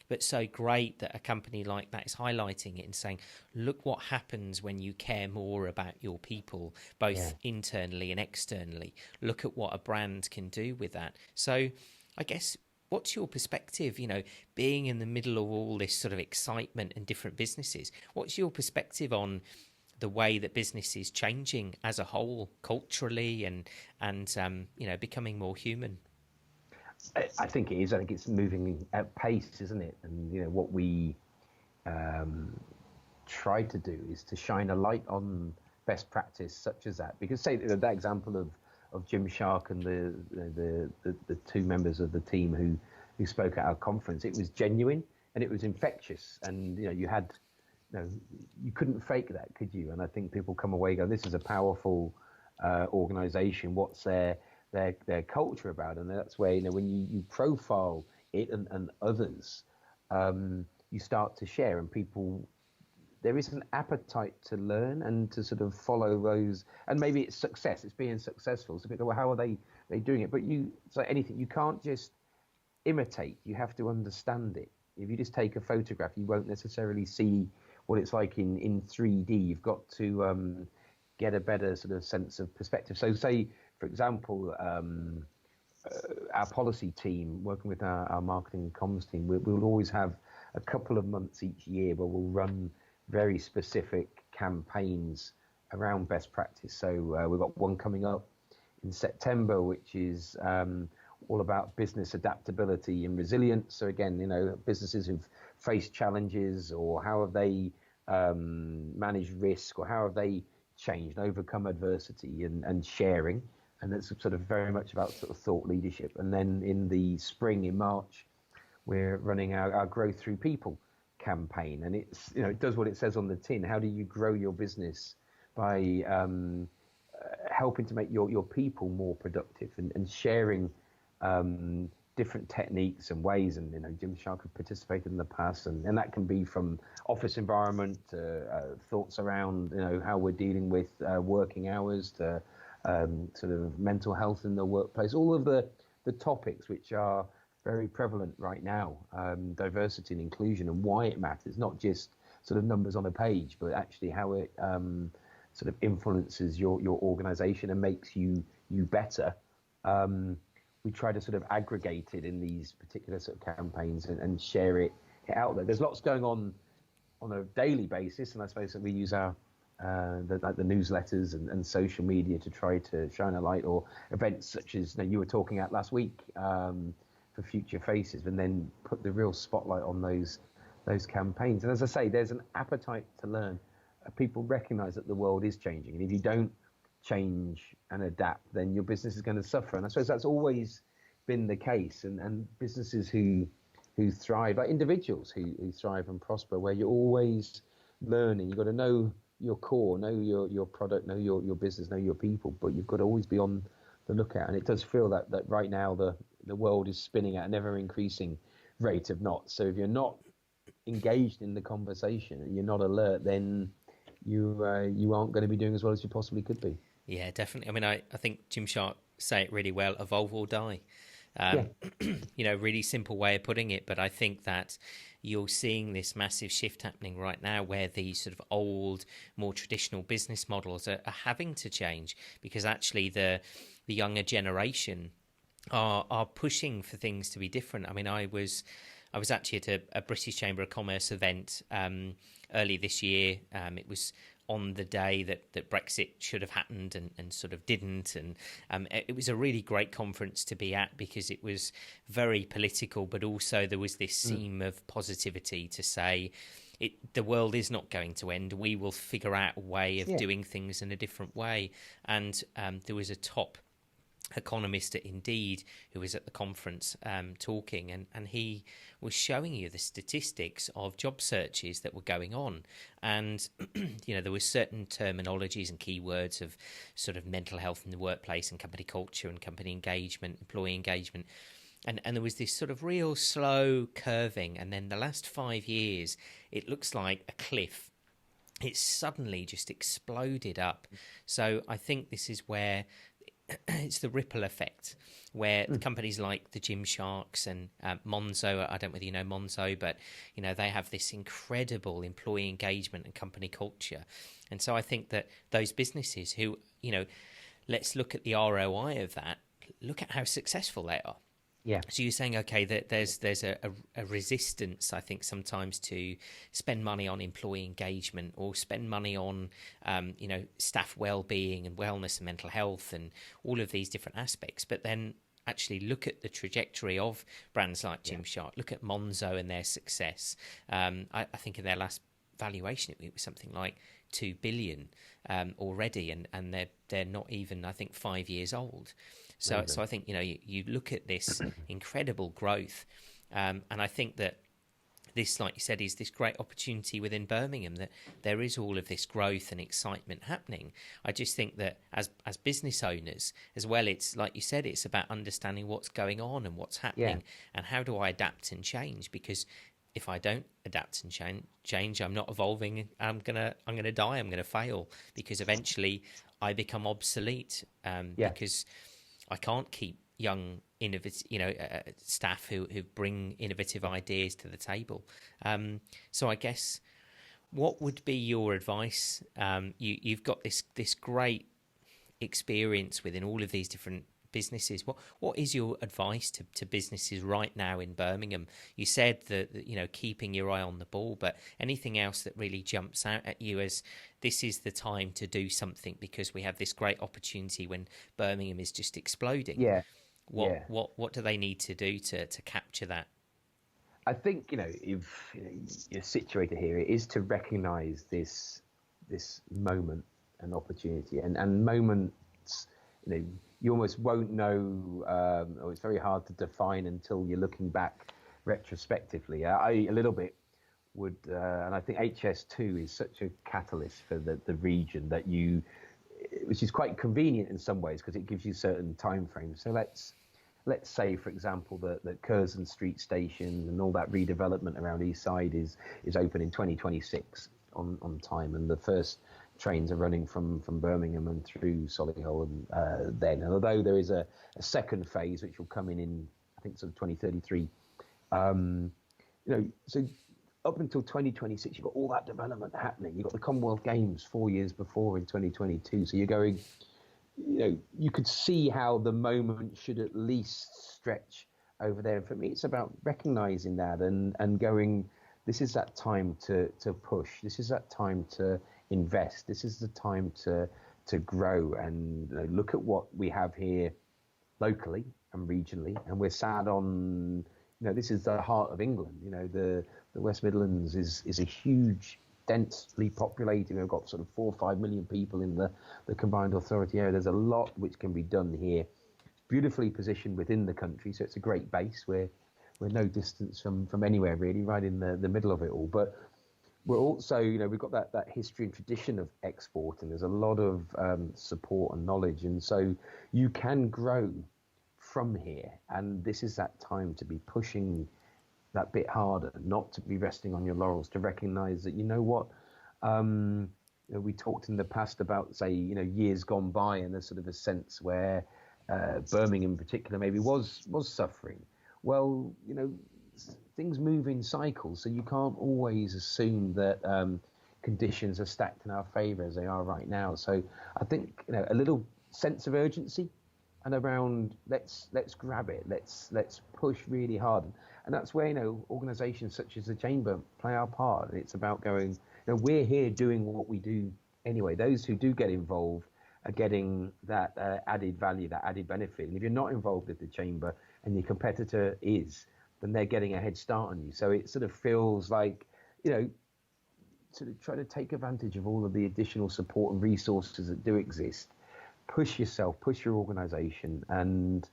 but so great that a company like that is highlighting it and saying, look what happens when you care more about your people, both internally and externally. Look at what a brand can do with that. So I guess, what's your perspective, being in the middle of all this sort of excitement and different businesses? What's your perspective on the way that business is changing as a whole, culturally and becoming more human? I think it is. I think it's moving at pace, isn't it? And, what we try to do is to shine a light on best practice such as that. Because say that example of Gymshark and the two members of the team who spoke at our conference, it was genuine and it was infectious, and you had you couldn't fake that, could you? And I think people come away going, this is a powerful organization. What's their culture about? And that's where when you profile it and others, you start to share, and people, there is an appetite to learn and to sort of follow those, and maybe it's success, it's being successful. So people go, well, how are they doing it? But it's like anything, you can't just imitate, you have to understand it. If you just take a photograph, you won't necessarily see what it's like in 3D. You've got to get a better sort of sense of perspective. So say, for example, our policy team, working with our marketing and comms team, we'll always have a couple of months each year where we'll run very specific campaigns around best practice. So we've got one coming up in September, which is all about business adaptability and resilience. So again, businesses who've faced challenges, or how have they managed risk, or how have they changed and overcome adversity, and sharing. And it's sort of very much about sort of thought leadership. And then in the spring, in March, we're running our Growth Through People campaign, and it's it does what it says on the tin. How do you grow your business? By helping to make your people more productive, and sharing different techniques and ways. And Gymshark have participated in the past, and that can be from office environment to thoughts around how we're dealing with working hours, to sort of mental health in the workplace, all of the topics which are very prevalent right now, diversity and inclusion, and why it matters, not just sort of numbers on a page, but actually how it sort of influences your organization and makes you better. We try to sort of aggregate it in these particular sort of campaigns and share it out there. There's lots going on a daily basis, and I suppose that we use our the newsletters and social media to try to shine a light, or events such as you were talking at last week for Future Faces, and then put the real spotlight on those campaigns. And as I say, there's an appetite to learn. People recognise that the world is changing, and if you don't change and adapt, then your business is going to suffer. And I suppose that's always been the case. And businesses who thrive, like individuals who thrive and prosper, where you're always learning. You've got to know your core, know your product, know your business, know your people, but you've got to always be on the lookout. And it does feel that right now the world is spinning at an ever increasing rate of knots. So if you're not engaged in the conversation and you're not alert, then you aren't going to be doing as well as you possibly could be. Yeah, definitely. I mean, I think Gymshark say it really well: evolve or die. Really simple way of putting it, but I think that you're seeing this massive shift happening right now, where these sort of old, more traditional business models are having to change, because actually the younger generation are pushing for things to be different. I mean, I I was actually at a British Chamber of Commerce event early this year. It was on the day that Brexit should have happened and sort of didn't. And it was a really great conference to be at because it was very political, but also there was this seam of positivity to say the world is not going to end. We will figure out a way of doing things in a different way. And there was a top economist at Indeed who was at the conference talking, and he was showing you the statistics of job searches that were going on. And there were certain terminologies and keywords of sort of mental health in the workplace and company culture and company engagement, employee engagement, and there was this sort of real slow curving. And then the last 5 years it looks like a cliff. It suddenly just exploded up. So I think this is where it's the ripple effect, where companies like the Gymsharks and Monzo, I don't know whether you know Monzo, but they have this incredible employee engagement and company culture. And so I think that those businesses who, let's look at the ROI of that, look at how successful they are. Yeah. So you're saying, okay, that there's a resistance, I think, sometimes to spend money on employee engagement or spend money on, staff well-being and wellness and mental health and all of these different aspects. But then actually look at the trajectory of brands like Gymshark, look at Monzo and their success. I think in their last valuation, it was something like 2 billion already, and they're not even, I think, 5 years old. So I think you look at this incredible growth, and I think that this, like you said, is this great opportunity within Birmingham, that there is all of this growth and excitement happening. I just think that as business owners as well, it's like you said, it's about understanding what's going on and what's happening, and how do I adapt and change, because if I don't adapt and change, I'm not evolving. I'm gonna die. I'm gonna fail, because eventually I become obsolete. Because I can't keep young, innovative, staff who bring innovative ideas to the table. So I guess, what would be your advice? You've got this great experience within all of these different businesses. What is your advice to businesses right now in Birmingham? You said that keeping your eye on the ball, but anything else that really jumps out at you as this is the time to do something, because we have this great opportunity when Birmingham is just exploding? What do they need to do to capture that? I think if you're situated here, it is to recognise this moment and opportunity, and moments. You almost won't know, or it's very hard to define until you're looking back retrospectively. I a little bit would, and I think HS2 is such a catalyst for the region that which is quite convenient in some ways, because it gives you certain time frames. So let's say, for example, that Curzon Street Station and all that redevelopment around East Side is open in 2026 on time, and the first trains are running from Birmingham and through Solihull, and then. And although there is a second phase which will come in I think sort of 2033, so up until 2026 you've got all that development happening. You've got the Commonwealth Games 4 years before in 2022, so you're going, you could see how the moment should at least stretch over there. And for me, it's about recognizing that and going, this is that time to push, this is that time to invest, this is the time to grow, and look at what we have here locally and regionally. And we're sat on, this is the heart of England. The West Midlands is a huge, densely populated. We've got sort of 4 or 5 million people in the combined authority area. There's a lot which can be done here, beautifully positioned within the country, so it's a great base. We're no distance from anywhere really, right in the middle of it all. But we're also, we've got that history and tradition of export, and there's a lot of support and knowledge, and so you can grow from here. And this is that time to be pushing that bit harder, not to be resting on your laurels, to recognise that, we talked in the past about, say, years gone by, and there's sort of a sense where Birmingham in particular maybe was suffering. Well, things move in cycles, so you can't always assume that conditions are stacked in our favour as they are right now. So I think a little sense of urgency, and around let's grab it, let's push really hard, and that's where organisations such as the Chamber play our part. It's about going, we're here doing what we do anyway. Those who do get involved are getting that added value, that added benefit. And if you're not involved with the Chamber and your competitor is, then they're getting a head start on you. So it sort of feels like, sort of try to take advantage of all of the additional support and resources that do exist. Push yourself, push your organisation, and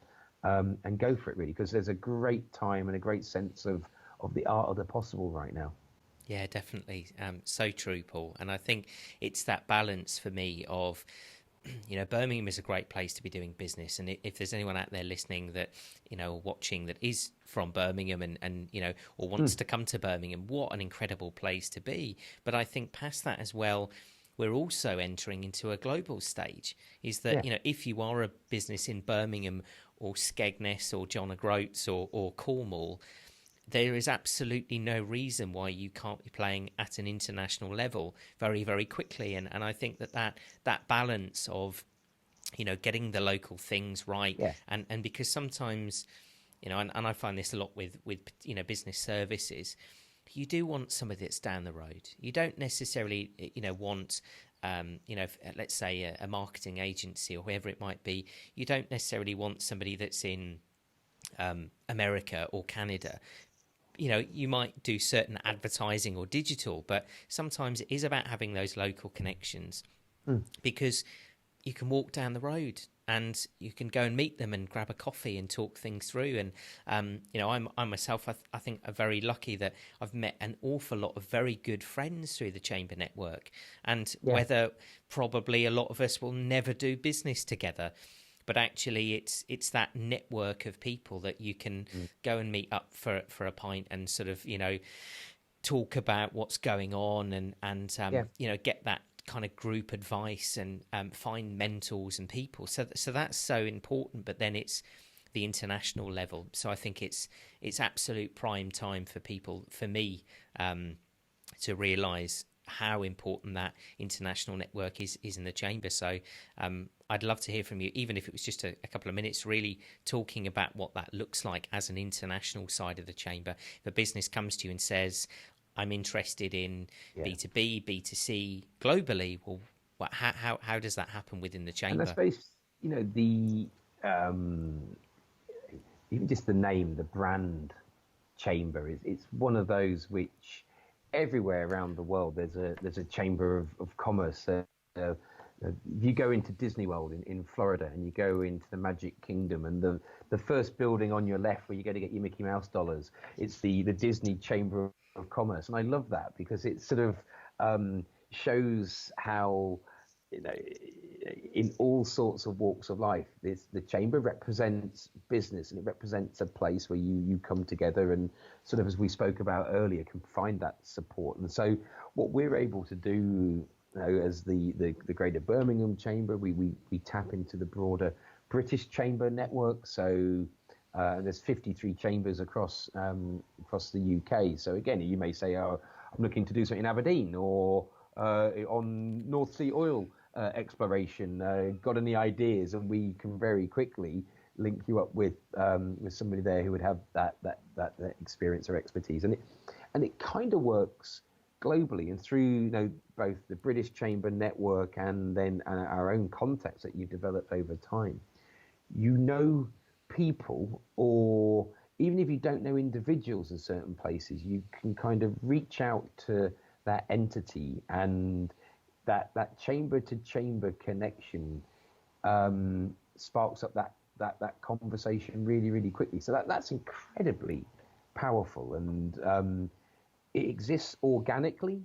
go for it, really, because there's a great time and a great sense of the art of the possible right now. Yeah, definitely. So true, Paul. And I think it's that balance for me of, Birmingham is a great place to be doing business. And if there's anyone out there listening that, or watching that is from Birmingham and or wants to come to Birmingham, what an incredible place to be. But I think past that as well, we're also entering into a global stage. Is that, if you are a business in Birmingham or Skegness or John O'Groats or Cornwall, there is absolutely no reason why you can't be playing at an international level very, very quickly. And I think that balance of, getting the local things right. Yeah. And because sometimes, and I find this a lot with business services, you do want somebody that's down the road. You don't necessarily, want, let's say a marketing agency or whoever it might be. You don't necessarily want somebody that's in America or Canada. You might do certain advertising or digital, but sometimes it is about having those local connections because you can walk down the road and you can go and meet them and grab a coffee and talk things through. And, I myself, I think, are very lucky that I've met an awful lot of very good friends through the Chamber network. And whether probably a lot of us will never do business together, but actually it's that network of people that you can go and meet up for a pint and sort of, talk about what's going on and get that kind of group advice and find mentors and people. So that's so important. But then it's the international level. So I think it's absolute prime time for people, for me, to realise how important that international network is in the Chamber. So I'd love to hear from you, even if it was just a couple of minutes, really talking about what that looks like as an international side of the Chamber. If a business comes to you and says, I'm interested in B2B, B2C globally, well, how does that happen within the Chamber? And I suppose, the even just the name, the brand Chamber, it's one of those which everywhere around the world there's a Chamber of Commerce. You go into Disney World in Florida and you go into the Magic Kingdom, and the first building on your left where you go to get your Mickey Mouse dollars, it's the Disney Chamber of Commerce. And I love that because it sort of shows how, in all sorts of walks of life, the Chamber represents business, and it represents a place where you come together and sort of, as we spoke about earlier, can find that support. And so what we're able to do, as the Greater Birmingham Chamber, we tap into the broader British Chamber network. So there's 53 chambers across the UK. So again, you may say, oh, I'm looking to do something in Aberdeen or on North Sea oil exploration. Got any ideas? And we can very quickly link you up with somebody there who would have that experience or expertise. And it kind of works globally, and through both the British Chamber network and then our own contacts that you've developed over time. People, or even if you don't know individuals in certain places, you can kind of reach out to that entity, and that chamber to chamber connection sparks up that conversation really, really quickly. So that's incredibly powerful, and it exists organically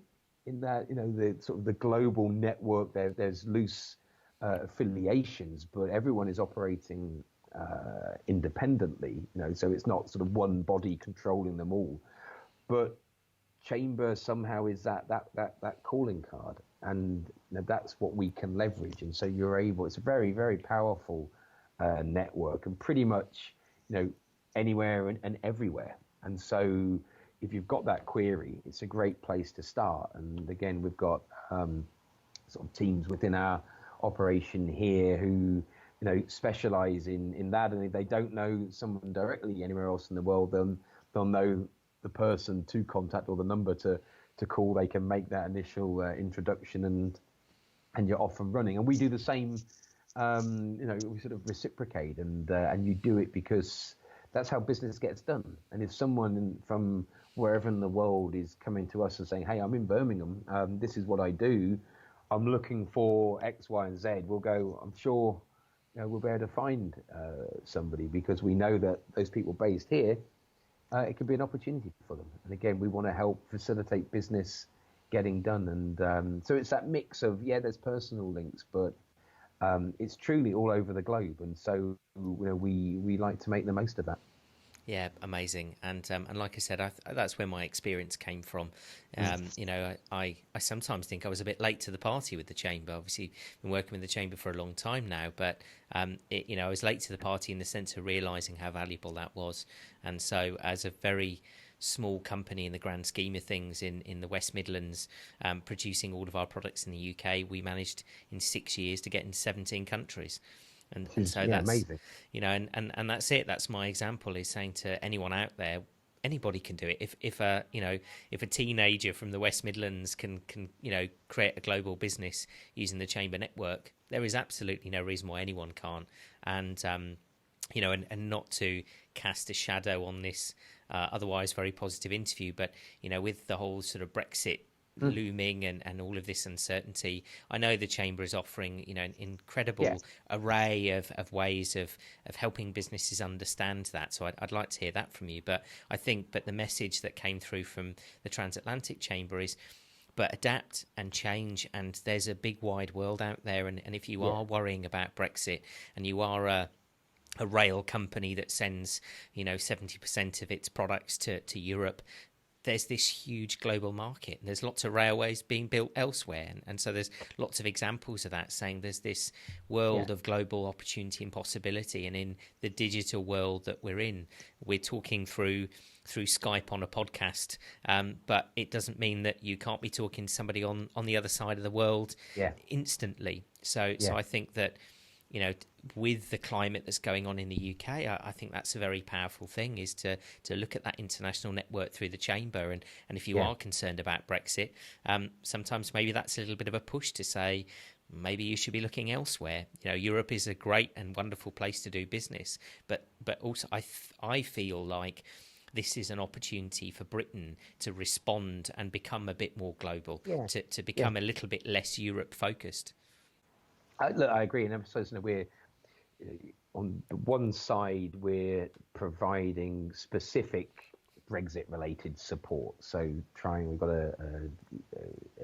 in that, the sort of the global network. There's loose affiliations, but everyone is operating independently, so it's not sort of one body controlling them all. But Chamber somehow is that calling card, and that's what we can leverage. And so it's a very, very powerful network, and pretty much anywhere and everywhere. And so if you've got that query, it's a great place to start. And again, we've got sort of teams within our operation here who specialize in that. And if they don't know someone directly anywhere else in the world, then they'll know the person to contact or the number to call. They can make that initial introduction, and you're off and running. And we do the same. We sort of reciprocate, and you do it because that's how business gets done. And if someone from wherever in the world is coming to us and saying, "Hey, I'm in Birmingham. This is what I do. I'm looking for X, Y, and Z," we'll go, "I'm sure we'll be able to find somebody, because we know that those people based here, it could be an opportunity for them." And again, we want to help facilitate business getting done. And so it's that mix of, there's personal links, but it's truly all over the globe. And so we like to make the most of that. Yeah, amazing. And like I said, that's where my experience came from. I sometimes think I was a bit late to the party with the Chamber. Obviously, been working with the Chamber for a long time now, but I was late to the party in the sense of realising how valuable that was. And so, as a very small company in the grand scheme of things in the West Midlands, producing all of our products in the UK, we managed in 6 years to get in 17 countries. And so that's amazing. And that's it. That's my example, is saying to anyone out there, anybody can do it. If a teenager from the West Midlands can create a global business using the Chamber network, there is absolutely no reason why anyone can't. And and not to cast a shadow on this otherwise very positive interview, but with the whole sort of Brexit looming and all of this uncertainty, I know the Chamber is offering an incredible array of ways of helping businesses understand that. So I'd like to hear that from you. But I think the message that came through from the Transatlantic Chamber is, but adapt and change, and there's a big wide world out there, and if you are worrying about Brexit and you are a rail company that sends 70% of its products to Europe, there's this huge global market, and there's lots of railways being built elsewhere, and so there's lots of examples of that, saying there's this world of global opportunity and possibility. And in the digital world that we're talking through Skype on a podcast, but it doesn't mean that you can't be talking to somebody on the other side of the world instantly. So I think that with the climate that's going on in the UK, I think that's a very powerful thing, is to look at that international network through the Chamber. And if you are concerned about Brexit, sometimes maybe that's a little bit of a push to say, maybe you should be looking elsewhere. Europe is a great and wonderful place to do business, but also I feel like this is an opportunity for Britain to respond and become a bit more global, to become a little bit less Europe focused. Look, I agree, and so we're on the one side, we're providing specific Brexit-related support. So we've got a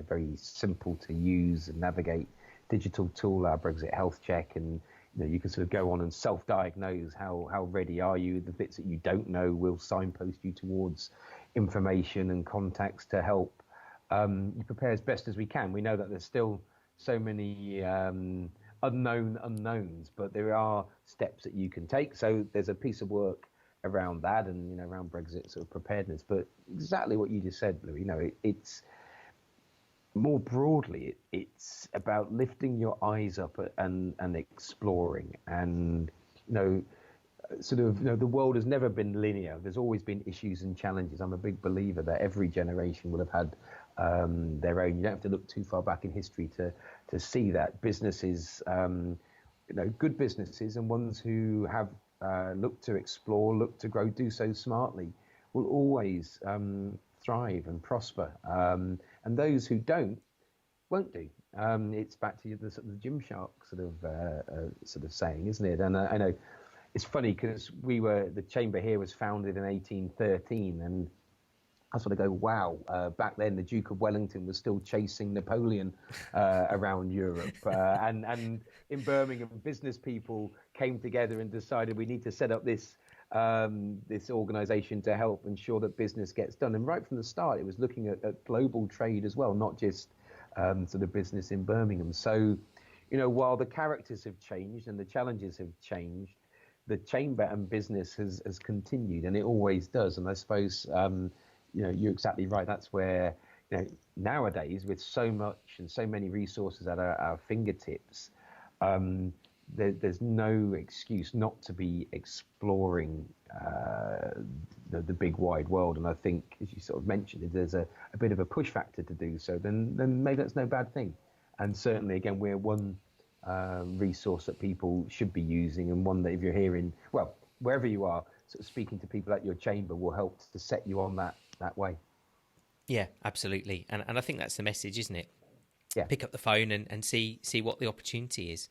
very simple to use and navigate digital tool, our Brexit Health Check, and you can sort of go on and self-diagnose how ready are you. The bits that you don't know, we'll signpost you towards information and contacts to help you prepare as best as we can. We know that there's still so many unknown unknowns, but there are steps that you can take. So there's a piece of work around that, and around Brexit sort of preparedness. But exactly what you just said, Lou. It's more broadly, it's about lifting your eyes up and exploring, and the world has never been linear. There's always been issues and challenges. I'm a big believer that every generation will have had their own. You don't have to look too far back in history to see that businesses, good businesses and ones who have looked to explore, looked to grow, do so smartly, will always thrive and prosper. And those who don't, won't do. It's back to the sort of Gymshark sort of saying, isn't it? And I know it's funny because the Chamber here was founded in 1813, and I sort of go, wow, back then the Duke of Wellington was still chasing Napoleon around Europe. And in Birmingham, business people came together and decided we need to set up this organisation to help ensure that business gets done. And right from the start, it was looking at global trade as well, not just sort of business in Birmingham. So, while the characters have changed and the challenges have changed, the Chamber and business has continued, and it always does. And I suppose you're exactly right. That's where, nowadays, with so much and so many resources at our fingertips, there's no excuse not to be exploring the big wide world. And I think, as you sort of mentioned, if there's a bit of a push factor to do so, then maybe that's no bad thing. And certainly, again, we're one resource that people should be using, and one that if you're hearing, well, wherever you are, sort of speaking to people at your chamber will help to set you on that way. Yeah, absolutely. And I think that's the message, isn't it? Yeah. Pick up the phone and see what the opportunity is.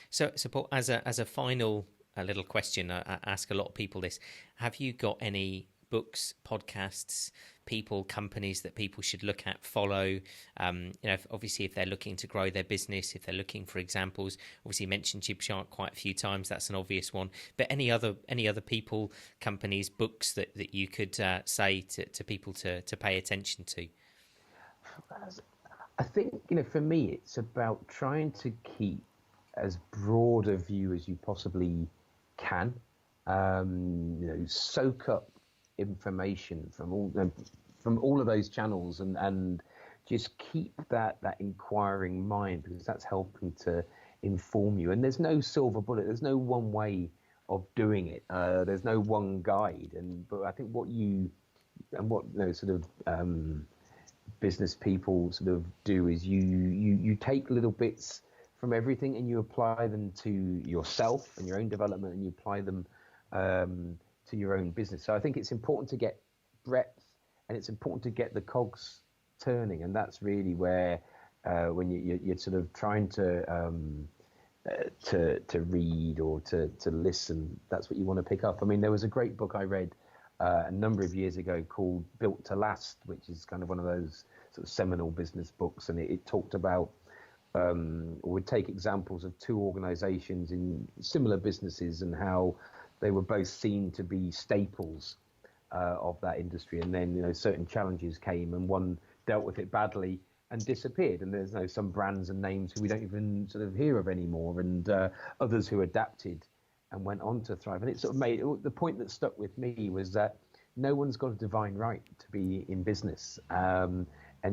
So Paul, as a final little question, I ask a lot of people this: have you got any books, podcasts, people, companies that people should look at, follow? Obviously, if they're looking to grow their business, if they're looking for examples, obviously you mentioned Gymshark quite a few times. That's an obvious one. But any other people, companies, books that you could say to people to pay attention to? I think, for me, it's about trying to keep as broad a view as you possibly can. Soak up information from all of those channels, and just keep that inquiring mind, because that's helping to inform you. And there's no silver bullet. There's no one way of doing it. There's no one guide. But I think what business people sort of do is you take little bits from everything and you apply them to yourself and your own development, and you apply them to your own business. So I think it's important to get breadth, and it's important to get the cogs turning, and that's really where when you're sort of trying to read or to listen, that's what you want to pick up. I mean, there was a great book I read a number of years ago called Built to Last, which is kind of one of those sort of seminal business books, and it talked about would take examples of two organizations in similar businesses and how they were both seen to be staples of that industry, and then certain challenges came, and one dealt with it badly and disappeared, and there's some brands and names who we don't even sort of hear of anymore, and others who adapted and went on to thrive. And it sort of made the point that stuck with me was that no one's got a divine right to be in business, and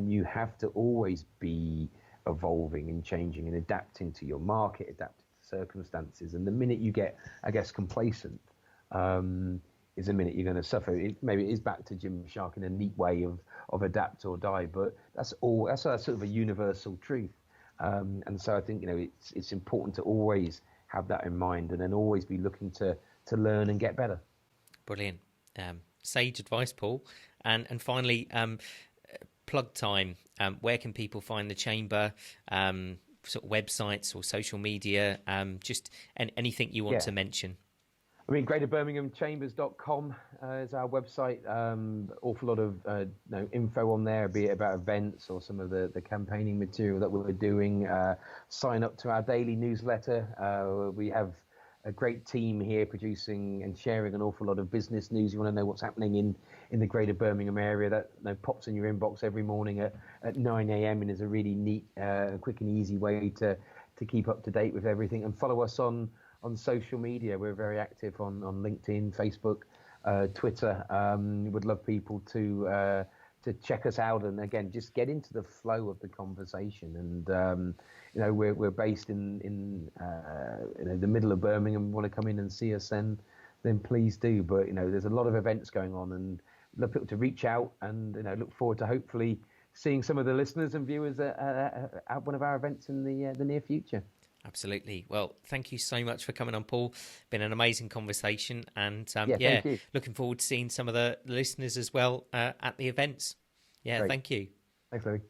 you have to always be evolving and changing and adapting to your market, adapting to circumstances. And the minute you get, I guess, complacent, is the minute you're going to suffer. Maybe it is back to Gymshark in a neat way of adapt or die, but that's sort of a universal truth. And so I think it's important to always have that in mind, and then always be looking to learn and get better. Brilliant. Sage advice, Paul. And finally, plug time. Where can people find the chamber? Sort of websites or social media? Just anything you want to mention. I mean, greaterbirminghamchambers.com is our website. Awful lot of info on there, be it about events or some of the campaigning material that we're doing. Sign up to our daily newsletter. We have a great team here producing and sharing an awful lot of business news. You want to know what's happening in the Greater Birmingham area, that pops in your inbox every morning at 9 a.m. and is a really neat, quick and easy way to keep up to date with everything. And follow us on social media. We're very active on LinkedIn, Facebook, Twitter. Would love people to check us out, and again, just get into the flow of the conversation. And we're based in the middle of Birmingham. Want to come in and see us, then please do. But there's a lot of events going on, and love people to reach out, and look forward to hopefully seeing some of the listeners and viewers at one of our events in the near future. Absolutely. Well, thank you so much for coming on, Paul. Been an amazing conversation, and thank you. Looking forward to seeing some of the listeners as well at the events. Yeah, Great. Thank you. Thanks, Louis.